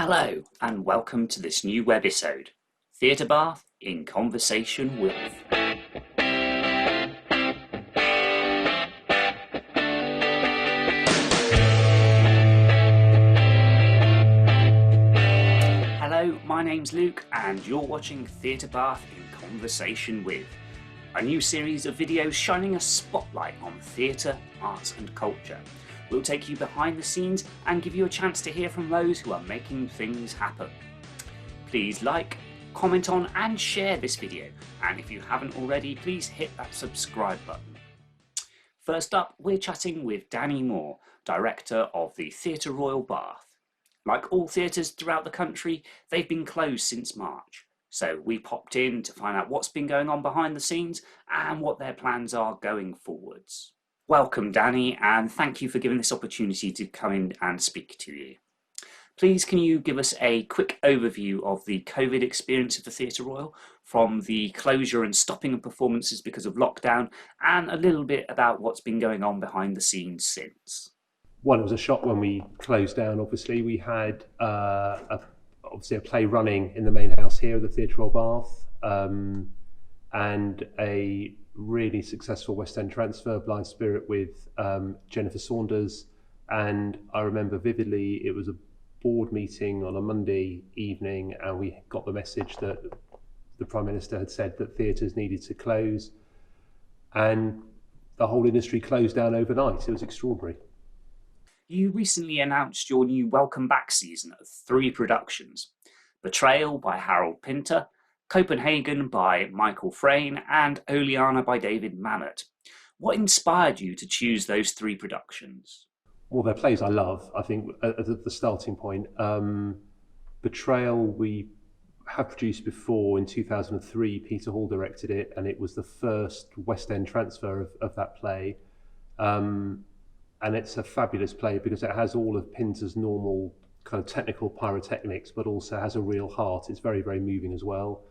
Hello and welcome to this new webisode, Theatre Bath in Conversation with. Hello, my name's Luke and you're watching Theatre Bath in Conversation with, a new series of videos shining a spotlight on theatre, arts and culture. We'll take you behind the scenes and give you a chance to hear from those who are making things happen. Please like, comment on and share this video, and if you haven't already, please hit that subscribe button. First up, we're chatting with Danny Moar, Director of the Theatre Royal Bath. Like all theatres throughout the country, they've been closed since March, so we popped in to find out what's been going on behind the scenes and what their plans are going forwards. Welcome, Danny, and thank you for giving this opportunity to come in and speak to you. Please, can you give us a quick overview of the COVID experience of the Theatre Royal, from the closure and stopping of performances because of lockdown, and a little bit about what's been going on behind the scenes since? Well, it was a shock when we closed down, obviously. We had obviously a play running in the main house here at the Theatre Royal Bath, and a really successful West End transfer, Blind Spirit, with Jennifer Saunders. And I remember vividly, it was a board meeting on a Monday evening, and we got the message that the Prime Minister had said that theatres needed to close, and the whole industry closed down overnight. It was extraordinary. You recently announced your new Welcome Back season of 3 productions: Betrayal by Harold Pinter, Copenhagen by Michael Frayn, and Oleana by David Mamet. What inspired you to choose those 3 productions? Well, they're plays I love, I think, at the starting point. Betrayal we have produced before. In 2003, Peter Hall directed it, and it was the first West End transfer of that play. And it's a fabulous play because it has all of Pinter's normal kind of technical pyrotechnics, but also has a real heart. It's very, very moving as well.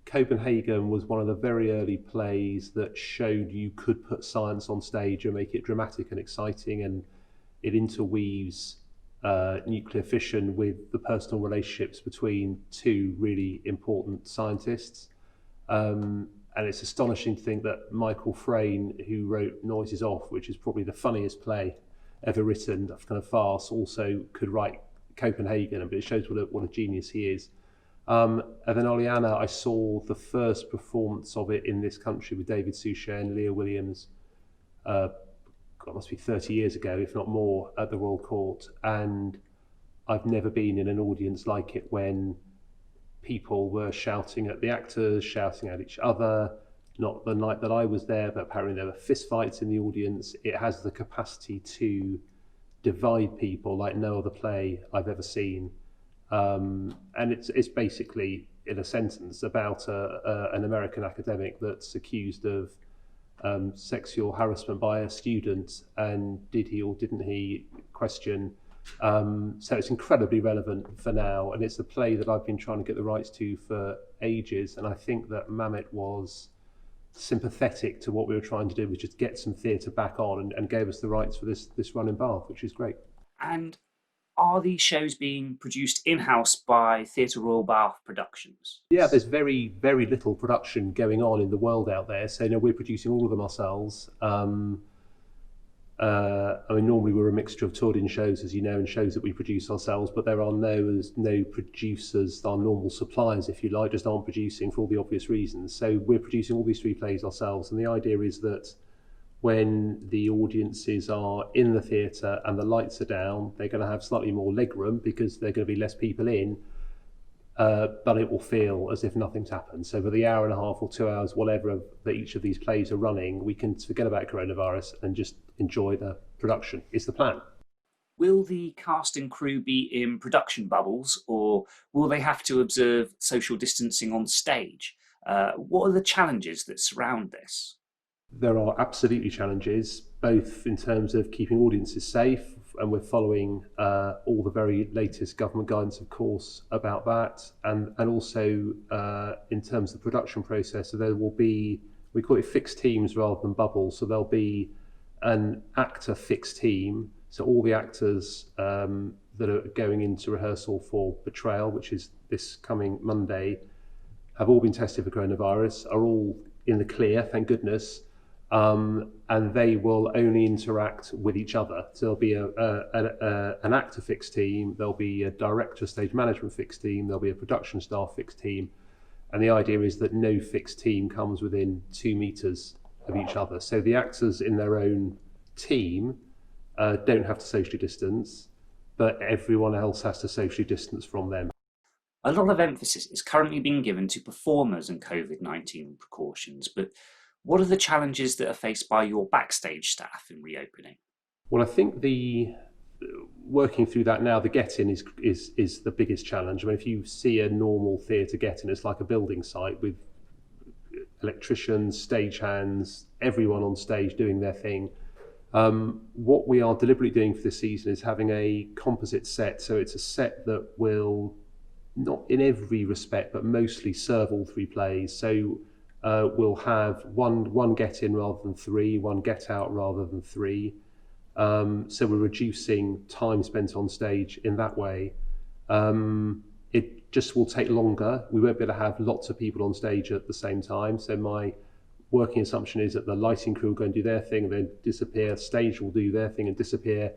Copenhagen was one of the very early plays that showed you could put science on stage and make it dramatic and exciting, and it interweaves nuclear fission with the personal relationships between 2 really important scientists. And it's astonishing to think that Michael Frayn, who wrote Noises Off, which is probably the funniest play ever written, that kind of farce, also could write Copenhagen, but it shows what a genius he is. And then Oleana, I saw the first performance of it in this country with David Suchet and Leah Williams, it must be 30 years ago, if not more, at the Royal Court. And I've never been in an audience like it, when people were shouting at the actors, shouting at each other. Not the night that I was there, but apparently there were fist fights in the audience. It has the capacity to divide people like no other play I've ever seen. And it's basically, in a sentence, about an American academic that's accused of sexual harassment by a student, and did he or didn't he question. So it's incredibly relevant for now, and it's a play that I've been trying to get the rights to for ages, and I think that Mamet was sympathetic to what we were trying to do, which is get some theatre back on, and gave us the rights for this run in Bath, which is great. And are these shows being produced in-house by Theatre Royal Bath Productions? Yeah, there's very, very little production going on in the world out there. So, we're producing all of them ourselves. Normally we're a mixture of toured-in shows, as you know, and shows that we produce ourselves, but there are no producers, our normal suppliers, if you like, just aren't producing for all the obvious reasons. So we're producing all these 3 plays ourselves, and the idea is that when the audiences are in the theatre and the lights are down, they're going to have slightly more legroom because there are going to be less people in, but it will feel as if nothing's happened. So for the hour and a half or 2 hours, whatever that each of these plays are running, we can forget about coronavirus and just enjoy the production. It's the plan. Will the cast and crew be in production bubbles, or will they have to observe social distancing on stage? What are the challenges that surround this? There are absolutely challenges, both in terms of keeping audiences safe, and we're following all the very latest government guidance, of course, about that, and also in terms of the production process. So there will be, we call it fixed teams rather than bubbles, so there'll be an actor fixed team, so all the actors that are going into rehearsal for Betrayal, which is this coming Monday, have all been tested for coronavirus, are all in the clear, thank goodness, and they will only interact with each other. So there'll be an actor fixed team, there'll be a director stage management fixed team, there'll be a production staff fixed team, and the idea is that no fixed team comes within 2 meters of each other. So the actors in their own team don't have to socially distance, but everyone else has to socially distance from them. A lot of emphasis is currently being given to performers and COVID-19 precautions, but what are the challenges that are faced by your backstage staff in reopening? Well, I think working through that now, the get-in is the biggest challenge. I mean, if you see a normal theatre get-in, it's like a building site with electricians, stagehands, everyone on stage doing their thing. What we are deliberately doing for this season is having a composite set. So it's a set that will, not in every respect, but mostly serve all 3 plays. So we'll have one get-in rather than 3, one get-out rather than 3. So we're reducing time spent on stage in that way. It just will take longer. We won't be able to have lots of people on stage at the same time. So my working assumption is that the lighting crew will go and do their thing and then disappear. Stage will do their thing and disappear.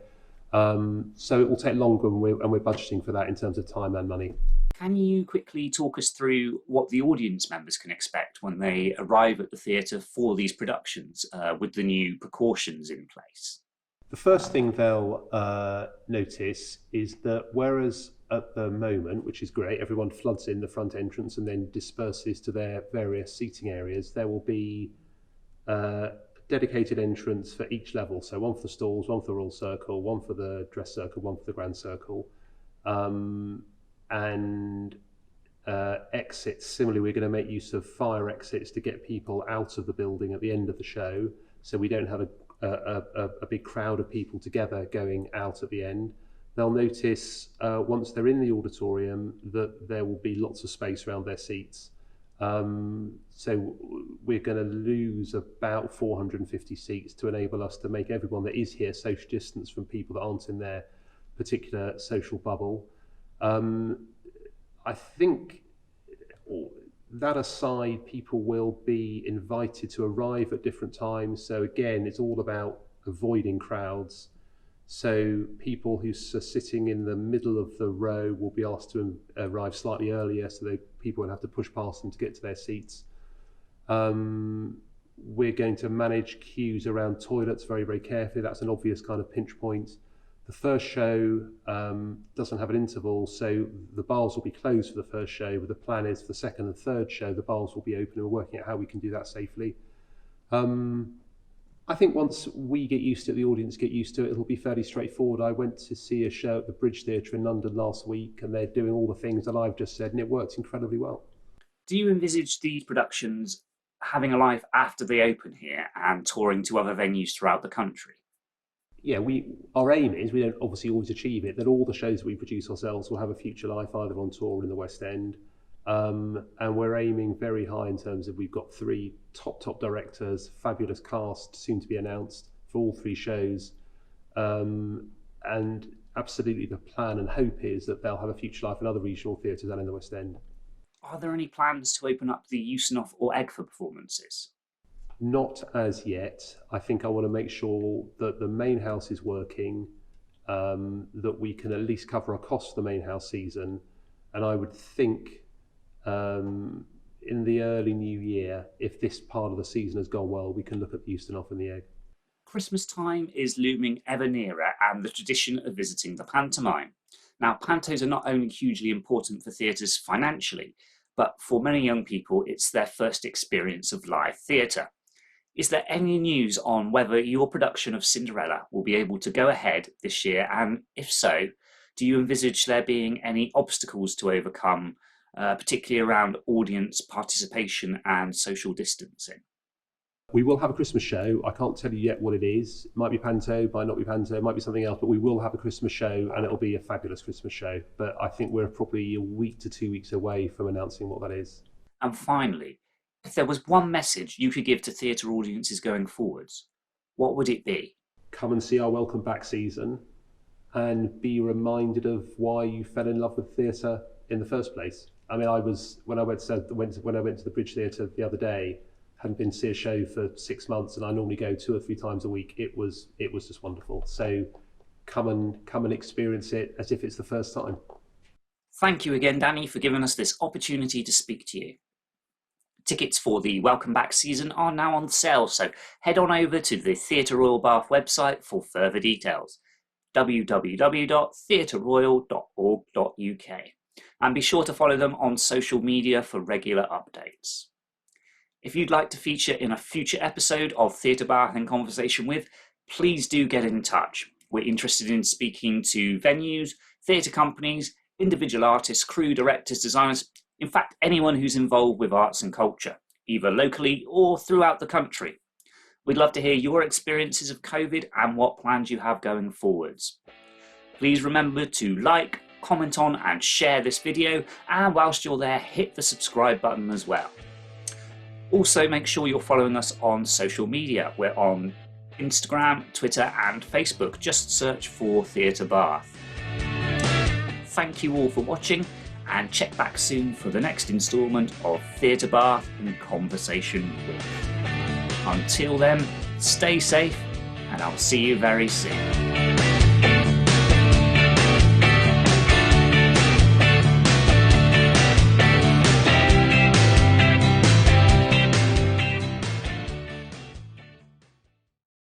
So it will take longer, and we're budgeting for that in terms of time and money. Can you quickly talk us through what the audience members can expect when they arrive at the theatre for these productions with the new precautions in place? The first thing they'll notice is that whereas at the moment, which is great, everyone floods in the front entrance and then disperses to their various seating areas, there will be dedicated entrance for each level. So one for the stalls, one for the Royal Circle, one for the Dress Circle, one for the Grand Circle. And exits, similarly, we're going to make use of fire exits to get people out of the building at the end of the show, so we don't have a big crowd of people together going out at the end. They'll notice once they're in the auditorium that there will be lots of space around their seats. So we're going to lose about 450 seats to enable us to make everyone that is here social distance from people that aren't in their particular social bubble. I think, that aside, people will be invited to arrive at different times. So again, it's all about avoiding crowds. So people who are sitting in the middle of the row will be asked to arrive slightly earlier, so people will have to push past them to get to their seats. We're going to manage queues around toilets very, very carefully. That's an obvious kind of pinch point. The first show doesn't have an interval, so the bars will be closed for the first show, but the plan is for the second and third show, the bars will be open, and we're working out how we can do that safely. I think once we get used to it, the audience get used to it, it'll be fairly straightforward. I went to see a show at the Bridge Theatre in London last week, and they're doing all the things that I've just said, and it works incredibly well. Do you envisage these productions having a life after they open here and touring to other venues throughout the country? Yeah, our aim is, we don't obviously always achieve it, that all the shows we produce ourselves will have a future life either on tour or in the West End. And we're aiming very high in terms of, we've got 3 top directors, fabulous cast soon to be announced for all 3 shows. And absolutely the plan and hope is that they'll have a future life in other regional theatres and in the West End. Are there any plans to open up the Usinoff or Egg for performances? Not as yet. I think I want to make sure that the main house is working, that we can at least cover our costs for the main house season. And I would think in the early new year, if this part of the season has gone well, we can look at the Usinoff and the Egg. Christmas time is looming ever nearer, and the tradition of visiting the pantomime. Now, pantos are not only hugely important for theatres financially, but for many young people, it's their first experience of live theatre. Is there any news on whether your production of Cinderella will be able to go ahead this year? And if so, do you envisage there being any obstacles to overcome, particularly around audience participation and social distancing? We will have a Christmas show. I can't tell you yet what it is. It might be panto, might not be panto, it might be something else, but we will have a Christmas show, and it'll be a fabulous Christmas show. But I think we're probably a week to 2 weeks away from announcing what that is. And finally, if there was one message you could give to theatre audiences going forwards, what would it be? Come and see our Welcome Back season. and be reminded of why you fell in love with theatre in the first place. I mean, when I went to the Bridge Theatre the other day, hadn't been to see a show for 6 months, and I normally go 2 or 3 times a week. It was just wonderful. So come and experience it as if it's the first time. Thank you again, Danny, for giving us this opportunity to speak to you. Tickets for the Welcome Back season are now on sale, so head on over to the Theatre Royal Bath website for further details, www.theatreroyal.org.uk, and be sure to follow them on social media for regular updates. If you'd like to feature in a future episode of Theatre Bath in Conversation With, please do get in touch. We're interested in speaking to venues, theatre companies, individual artists, crew, directors, designers, in fact, anyone who's involved with arts and culture, either locally or throughout the country. We'd love to hear your experiences of COVID and what plans you have going forwards. Please remember to like, comment on and share this video, and whilst you're there, hit the subscribe button as well. Also, make sure you're following us on social media. We're on Instagram, Twitter and Facebook. Just search for Theatre Bath. Thank you all for watching, and check back soon for the next instalment of Theatre Bath in Conversation With. Until then, stay safe, and I'll see you very soon.